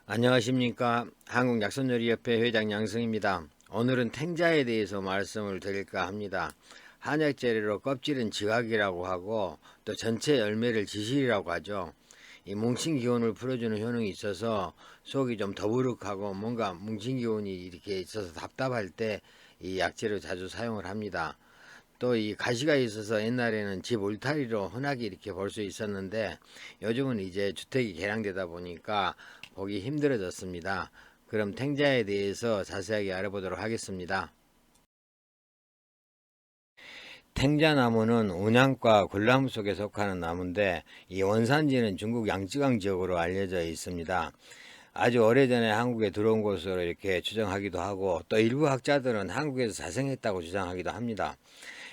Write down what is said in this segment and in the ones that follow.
안녕하십니까. 한국약선요리협회 회장 양승입니다. 오늘은 탱자에 대해서 말씀을 드릴까 합니다. 한약 재료로 껍질은 지각이라고 하고 또 전체 열매를 지실이라고 하죠. 이 뭉친 기운을 풀어주는 효능이 있어서 속이 좀 더부룩하고 뭔가 뭉친 기운이 이렇게 있어서 답답할 때 이 약재로 자주 사용을 합니다. 또 이 가시가 있어서 옛날에는 집 울타리로 흔하게 이렇게 볼 수 있었는데 요즘은 이제 주택이 개량되다 보니까 보기 힘들어졌습니다. 그럼 탱자에 대해서 자세하게 알아보도록 하겠습니다. 탱자나무는 온양과 굴나무 속에 속하는 나무인데 이 원산지는 중국 양쯔강 지역으로 알려져 있습니다. 아주 오래전에 한국에 들어온 것으로 이렇게 추정하기도 하고 또 일부 학자들은 한국에서 자생했다고 주장하기도 합니다.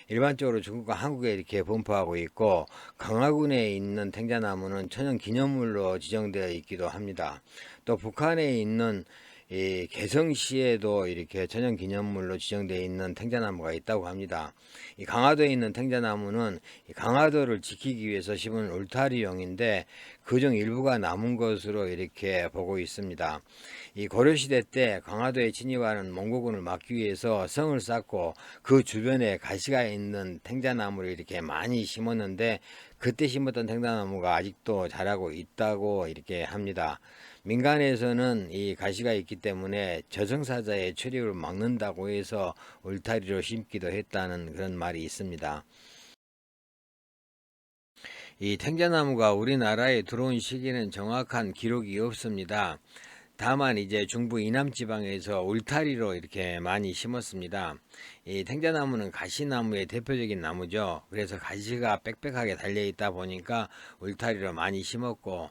일반적으로 중국과 한국에 이렇게 분포하고 있고 강화군에 있는 탱자나무는 천연기념물로 지정되어 있기도 합니다. 또 북한에 있는 이 개성시에도 이렇게 천연기념물로 지정되어 있는 탱자나무가 있다고 합니다. 이 강화도에 있는 탱자나무는 이 강화도를 지키기 위해서 심은 울타리용인데 그중 일부가 남은 것으로 이렇게 보고 있습니다. 이 고려시대 때 강화도에 진입하는 몽고군을 막기 위해서 성을 쌓고 그 주변에 가시가 있는 탱자나무를 이렇게 많이 심었는데 그때 심었던 탱자나무가 아직도 자라고 있다고 이렇게 합니다. 민간에서는 이 가시가 있기 때문에 저승사자의 출입을 막는다고 해서 울타리로 심기도 했다는 그런 말이 있습니다. 이 탱자나무가 우리나라에 들어온 시기는 정확한 기록이 없습니다. 다만 이제 중부 이남 지방에서 울타리로 이렇게 많이 심었습니다. 이 탱자나무는 가시나무의 대표적인 나무죠. 그래서 가시가 빽빽하게 달려 있다 보니까 울타리로 많이 심었고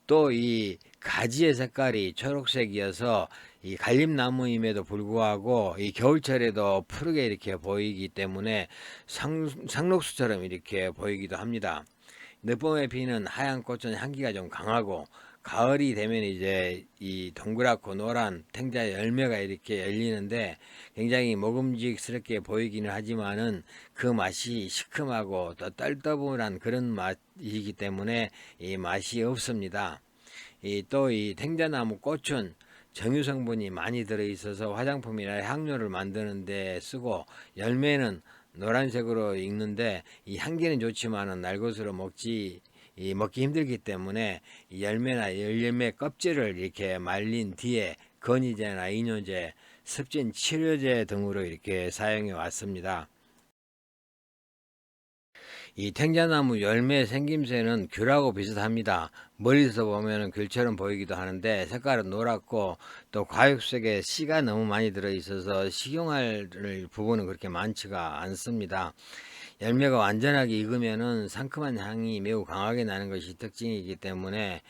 또 이 가지의 색깔이 초록색이어서 이 갈림나무임에도 불구하고 이 겨울철에도 푸르게 이렇게 보이기 때문에 상록수처럼 이렇게 보이기도 합니다. 늦봄에 피는 하얀 꽃은 향기가 좀 강하고 가을이 되면 이제 이 동그랗고 노란 탱자 열매가 이렇게 열리는데 굉장히 먹음직스럽게 보이기는 하지만은 그 맛이 시큼하고 또 떨떠분한 그런 맛이기 때문에 이 맛이 없습니다. 또 이 탱자나무 꽃은 정유 성분이 많이 들어 있어서 화장품이나 향료를 만드는 데 쓰고 열매는 노란색으로 익는데 이 향기는 좋지만은 날것으로 먹기 힘들기 때문에 이 열매나 열매 껍질을 이렇게 말린 뒤에 건이제나 이뇨제, 습진 치료제 등으로 이렇게 사용해 왔습니다. 이 탱자나무 열매 생김새는 귤하고 비슷합니다. 멀리서 보면 귤처럼 보이기도 하는데 색깔은 노랗고 또 과육색에 씨가 너무 많이 들어있어서 식용할 부분은 그렇게 많지가 않습니다. 열매가 완전하게 익으면은 상큼한 향이 매우 강하게 나는 것이 특징이기 때문에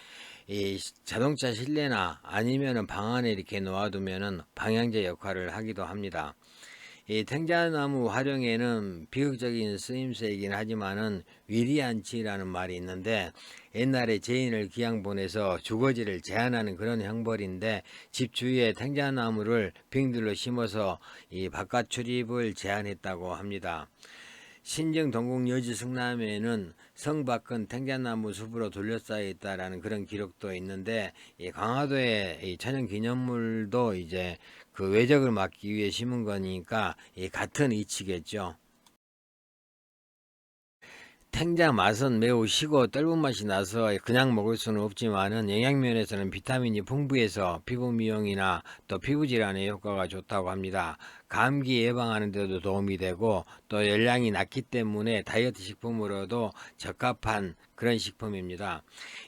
이 자동차 실내나 아니면은 방 안에 이렇게 놓아두면은 방향제 역할을 하기도 합니다. 이 탱자나무 활용에는 비극적인 쓰임새이긴 하지만은 위리안치라는 말이 있는데 옛날에 죄인을 기양 보내서 주거지를 제한하는 그런 형벌인데 집 주위에 탱자나무를 빙들로 심어서 이 바깥 출입을 제한했다고 합니다. 신정 동국 여지 성남에는 성 밖은 탱자나무 숲으로 둘러싸여 있다라는 그런 기록도 있는데 이 강화도의 이 천연 기념물도 이제 그 외적을 막기 위해 심은 거니까 이 같은 이치겠죠. 탱자 맛은 매우 시고 떫은 맛이 나서 그냥 먹을 수는 없지만은 영양면에서는 비타민이 풍부해서 피부 미용이나 또 피부 질환에 효과가 좋다고 합니다. 감기 예방하는 데도 도움이 되고 또 열량이 낮기 때문에 다이어트 식품으로도 적합한 그런 식품입니다.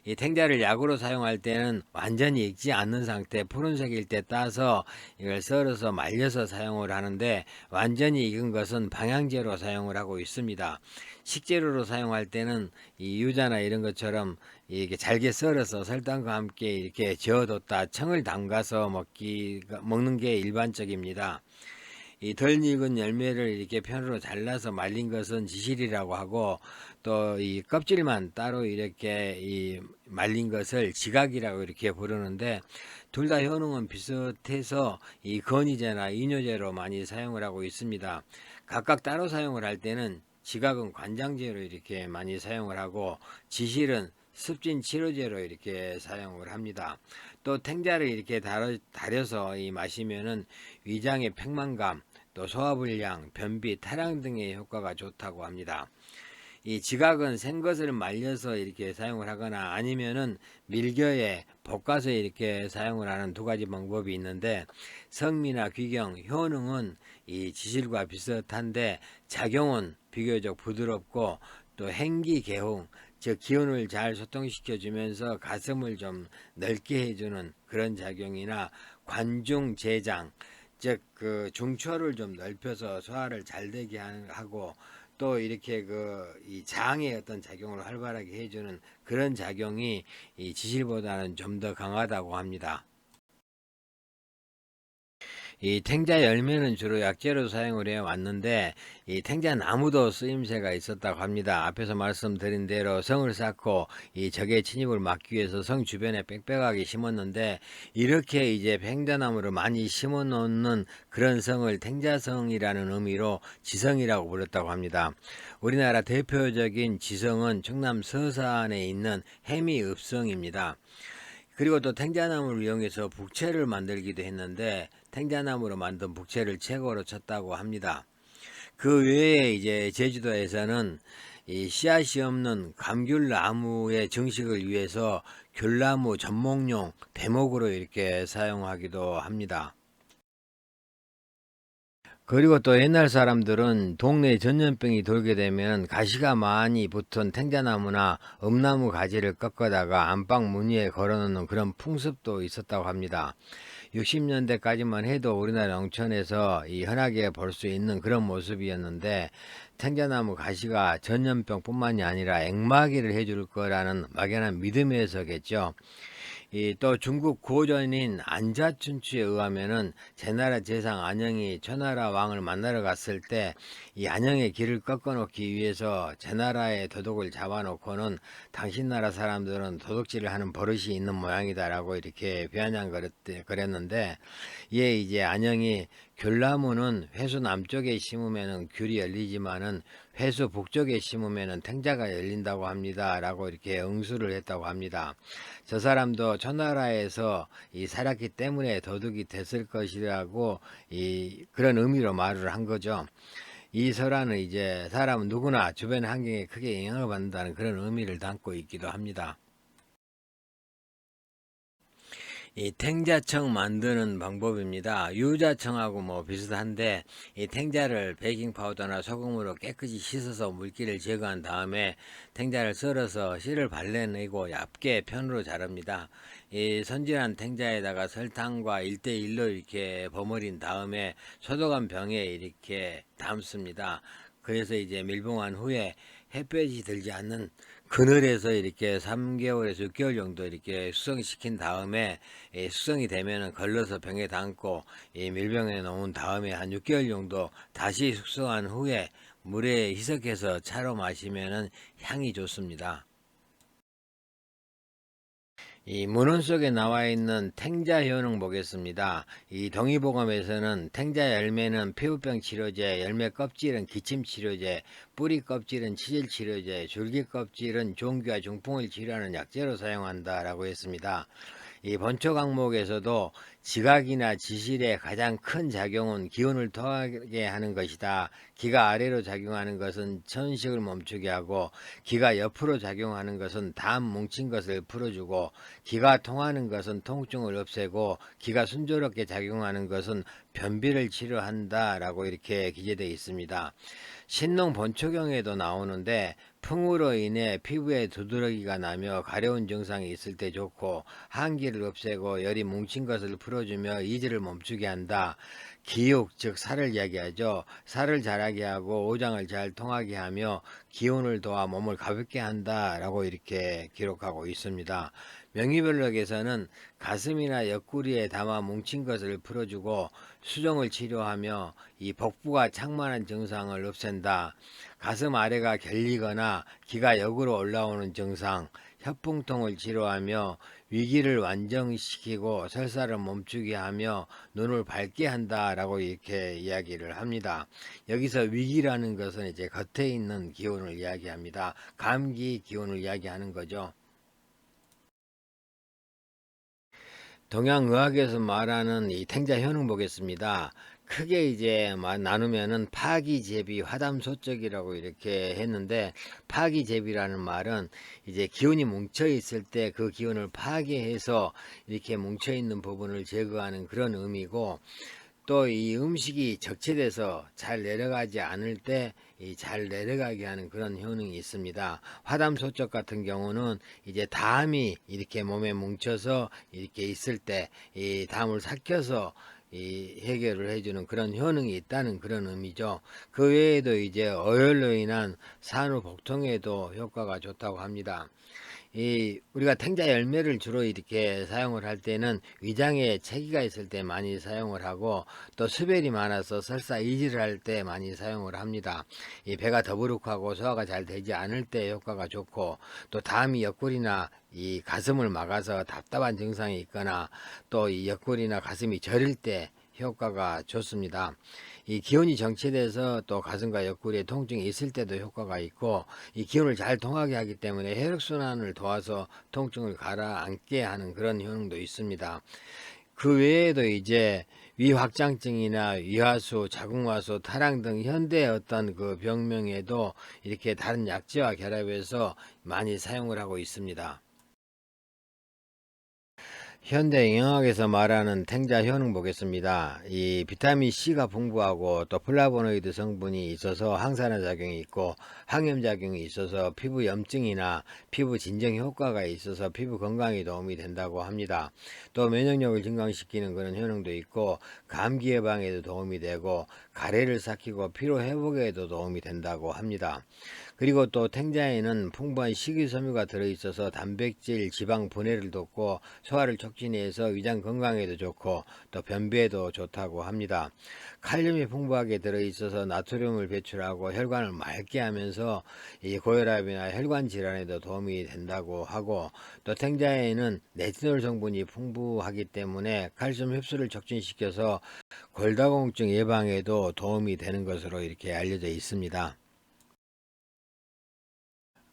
이 탱자를 약으로 사용할 때는 완전히 익지 않는 상태 푸른색일 때 따서 이걸 썰어서 말려서 사용을 하는데 완전히 익은 것은 방향제로 사용을 하고 있습니다. 식재료로 사용할 때는 이 유자나 이런 것처럼 이렇게 잘게 썰어서 설탕과 함께 이렇게 저어뒀다 청을 담가서 먹는 게 일반적입니다. 이 덜 익은 열매를 이렇게 편으로 잘라서 말린 것은 지실이라고 하고 또 이 껍질만 따로 이렇게 이 말린 것을 지각이라고 이렇게 부르는데 둘 다 효능은 비슷해서 이 건이제나 이뇨제로 많이 사용을 하고 있습니다. 각각 따로 사용을 할 때는 지각은 관장제로 이렇게 많이 사용을 하고 지실은 습진 치료제로 이렇게 사용을 합니다. 또 탱자를 이렇게 달여서 마시면은 위장의 팽만감, 또 소화불량, 변비, 탈양 등의 효과가 좋다고 합니다. 이 지각은 생것을 말려서 이렇게 사용을 하거나 아니면은 밀겨에 볶아서 이렇게 사용을 하는 두 가지 방법이 있는데, 성미나 귀경, 효능은 이 지실과 비슷한데 작용은 비교적 부드럽고, 또 행기 개흥, 즉 기운을 잘 소통시켜 주면서 가슴을 좀 넓게 해주는 그런 작용이나, 관중 제장, 즉 그 중초를 좀 넓혀서 소화를 잘 되게 하고, 또 이렇게 이 장의 어떤 작용을 활발하게 해주는 그런 작용이 이 지실보다는 좀 더 강하다고 합니다. 이 탱자 열매는 주로 약재로 사용을 해 왔는데, 이 탱자 나무도 쓰임새가 있었다고 합니다. 앞에서 말씀드린 대로 성을 쌓고 이 적의 침입을 막기 위해서 성 주변에 빽빽하게 심었는데, 이렇게 이제 팽자나무를 많이 심어 놓는 그런 성을 탱자성이라는 의미로 지성이라고 불렀다고 합니다. 우리나라 대표적인 지성은 충남 서산에 있는 해미읍성입니다. 그리고 또 탱자나무를 이용해서 북채를 만들기도 했는데, 탱자나무로 만든 북채를 최고로 쳤다고 합니다. 그 외에 이제 제주도에서는 이 씨앗이 없는 감귤나무의 증식을 위해서 귤나무 전목용 대목으로 이렇게 사용하기도 합니다. 그리고 또 옛날 사람들은 동네에 전염병이 돌게 되면 가시가 많이 붙은 탱자나무나 음나무 가지를 꺾어다가 안방 문 위에 걸어놓는 그런 풍습도 있었다고 합니다. 60년대까지만 해도 우리나라 농촌에서 이 흔하게 볼 수 있는 그런 모습이었는데, 탱자나무 가시가 전염병뿐만이 아니라 엑마기를 해줄 거라는 막연한 믿음에서겠죠. 또 중국 고전인 안자춘추에 의하면은 제나라 제상 안영이 초나라 왕을 만나러 갔을 때 이 안영의 길을 꺾어놓기 위해서 제나라의 도둑을 잡아놓고는 당신 나라 사람들은 도둑질을 하는 버릇이 있는 모양이다라고 이렇게 그랬는데, 이에 이제 안영이 귤나무는 회수 남쪽에 심으면은 귤이 열리지만은 회수 북쪽에 심으면은 탱자가 열린다고 합니다라고 이렇게 응수를 했다고 합니다. 저 사람도 초나라에서 살았기 때문에 도둑이 됐을 것이라고 그런 의미로 말을 한 거죠. 이 설화는 이제 사람은 누구나 주변 환경에 크게 영향을 받는다는 그런 의미를 담고 있기도 합니다. 이 탱자청 만드는 방법입니다. 유자청하고 뭐 비슷한데, 이 탱자를 베이킹 파우더나 소금으로 깨끗이 씻어서 물기를 제거한 다음에 탱자를 썰어서 씨를 발라내고 얇게 편으로 자릅니다. 이 손질한 탱자에다가 설탕과 1:1로 이렇게 버무린 다음에 소독한 병에 이렇게 담습니다. 그래서 이제 밀봉한 후에 햇볕이 들지 않는 그늘에서 이렇게 3개월에서 6개월 정도 이렇게 수성시킨 다음에, 수성이 되면은 걸러서 병에 담고 밀병에 넣은 다음에 한 6개월 정도 다시 숙성한 후에 물에 희석해서 차로 마시면은 향이 좋습니다. 이 문헌 속에 나와 있는 탱자 효능 보겠습니다. 이 동의보감에서는 탱자 열매는 피부병 치료제, 열매 껍질은 기침 치료제, 뿌리 껍질은 치질 치료제, 줄기 껍질은 종귀와 중풍을 치료하는 약재로 사용한다라고 했습니다. 이 본초 강목에서도 지각이나 지실의 가장 큰 작용은 기운을 통하게 하는 것이다. 기가 아래로 작용하는 것은 천식을 멈추게 하고, 기가 옆으로 작용하는 것은 담 뭉친 것을 풀어주고, 기가 통하는 것은 통증을 없애고, 기가 순조롭게 작용하는 것은 변비를 치료한다라고 이렇게 기재되어 있습니다. 신농 본초경에도 나오는데, 풍으로 인해 피부에 두드러기가 나며 가려운 증상이 있을 때 좋고, 한기를 없애고 열이 뭉친 것을 풀어주며 이질을 멈추게 한다. 기육, 즉 살을 이야기하죠. 살을 자라게 하고 오장을 잘 통하게 하며 기운을 도와 몸을 가볍게 한다라고 이렇게 기록하고 있습니다. 명의별록에서는 가슴이나 옆구리에 담아 뭉친 것을 풀어주고 수종을 치료하며 이 복부가 창만한 증상을 없앤다. 가슴 아래가 결리거나 기가 역으로 올라오는 증상, 협풍통을 치료하며 위기를 완정시키고 설사를 멈추게 하며 눈을 밝게 한다라고 이렇게 이야기를 합니다. 여기서 위기라는 것은 이제 겉에 있는 기운을 이야기합니다. 감기 기운을 이야기하는 거죠. 동양의학에서 말하는 이 탱자 효능 보겠습니다. 크게 이제 나누면은 파기제비 화담소적이라고 이렇게 했는데, 파기제비라는 말은 이제 기운이 뭉쳐 있을 때 그 기운을 파괴해서 이렇게 뭉쳐 있는 부분을 제거하는 그런 의미고, 또 이 음식이 적체돼서 잘 내려가지 않을 때 이 잘 내려가게 하는 그런 효능이 있습니다. 화담소적 같은 경우는 이제 담이 이렇게 몸에 뭉쳐서 이렇게 있을 때 이 담을 삭혀서 이 해결을 해주는 그런 효능이 있다는 그런 의미죠. 그 외에도 이제 어혈로 인한 산후복통에도 효과가 좋다고 합니다. 이 우리가 탱자 열매를 주로 이렇게 사용을 할 때는 위장에 체기가 있을 때 많이 사용을 하고, 또 수별이 많아서 설사 이질을 할 때 많이 사용을 합니다. 이 배가 더부룩하고 소화가 잘 되지 않을 때 효과가 좋고, 또 담이 옆구리나 이 가슴을 막아서 답답한 증상이 있거나, 또 이 옆구리나 가슴이 저릴 때 효과가 좋습니다. 이 기운이 정체돼서 또 가슴과 옆구리에 통증이 있을 때도 효과가 있고, 이 기운을 잘 통하게 하기 때문에 혈액순환을 도와서 통증을 가라앉게 하는 그런 효능도 있습니다. 그 외에도 이제 위확장증이나 위하수, 자궁화수, 타랑 등 현대 어떤 그 병명에도 이렇게 다른 약재와 결합해서 많이 사용을 하고 있습니다. 현대 영양학에서 말하는 탱자 효능 보겠습니다. 이 비타민 C가 풍부하고 또 플라보노이드 성분이 있어서 항산화 작용이 있고, 항염 작용이 있어서 피부 염증이나 피부 진정 효과가 있어서 피부 건강에 도움이 된다고 합니다. 또 면역력을 증강시키는 그런 효능도 있고, 감기 예방에도 도움이 되고, 가래를 삭히고 피로 회복에도 도움이 된다고 합니다. 그리고 또 탱자에는 풍부한 식이섬유가 들어있어서 단백질, 지방 분해를 돕고 소화를 촉진해서 위장 건강에도 좋고, 또 변비에도 좋다고 합니다. 칼륨이 풍부하게 들어있어서 나트륨을 배출하고 혈관을 맑게 하면서 이 고혈압이나 혈관 질환에도 도움이 된다고 하고, 또 탱자에는 레티놀 성분이 풍부하기 때문에 칼슘 흡수를 촉진시켜서 골다공증 예방에도 도움이 되는 것으로 이렇게 알려져 있습니다.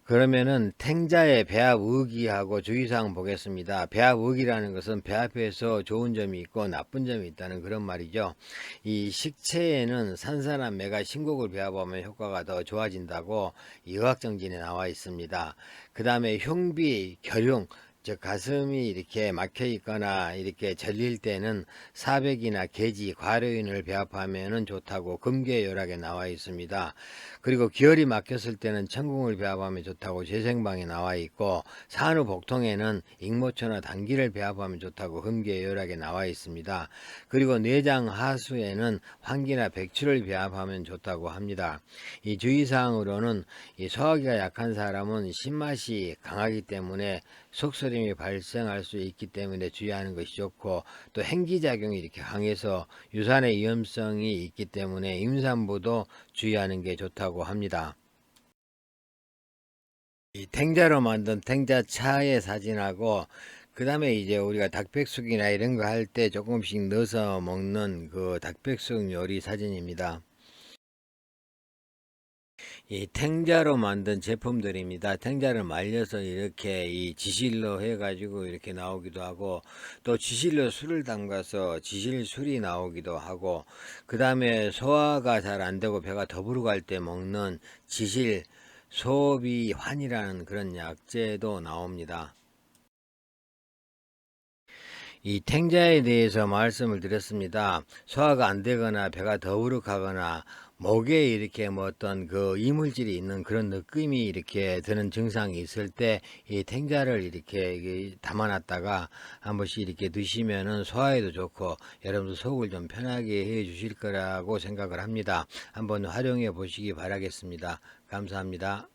그러면은 탱자의 배합의기하고 주의사항 보겠습니다. 배합의기라는 것은 배합해서 좋은 점이 있고 나쁜 점이 있다는 그런 말이죠. 이 식체에는 산산화 메가 신곡을 배합하면 효과가 더 좋아진다고 이 의학정진에 나와 있습니다. 그 다음에 흉비, 결흉, 즉 가슴이 이렇게 막혀 있거나 이렇게 절릴 때는 사백이나 계지, 과료인을 배합하면 좋다고 금계요락에 나와 있습니다. 그리고 기혈이 막혔을 때는 천궁을 배합하면 좋다고 재생방에 나와 있고, 산후복통에는 익모초나 당귀를 배합하면 좋다고 금계요락에 나와 있습니다. 그리고 내장 하수에는 황기나 백추를 배합하면 좋다고 합니다. 이 주의사항으로는 이 소화기가 약한 사람은 신맛이 강하기 때문에 속쓰림이 발생할 수 있기 때문에 주의하는 것이 좋고, 또 행기작용이 이렇게 강해서 유산의 위험성이 있기 때문에 임산부도 주의하는 게 좋다고 합니다. 이 탱자로 만든 탱자차의 사진하고, 그 다음에 이제 우리가 닭백숙이나 이런 거 할 때 조금씩 넣어서 먹는 그 닭백숙 요리 사진입니다. 이 탱자로 만든 제품들입니다. 탱자를 말려서 이렇게 이 지실로 해가지고 이렇게 나오기도 하고, 또 지실로 술을 담가서 지실술이 나오기도 하고, 그 다음에 소화가 잘 안 되고 배가 더부룩할 때 먹는 지실 소비환이라는 그런 약재도 나옵니다. 이 탱자에 대해서 말씀을 드렸습니다. 소화가 안 되거나 배가 더부룩하거나 목에 이렇게 뭐 어떤 그 이물질이 있는 그런 느낌이 이렇게 드는 증상이 있을 때 이 탱자를 이렇게 담아놨다가 한 번씩 이렇게 드시면은 소화에도 좋고 여러분도 속을 좀 편하게 해 주실 거라고 생각을 합니다. 한번 활용해 보시기 바라겠습니다. 감사합니다.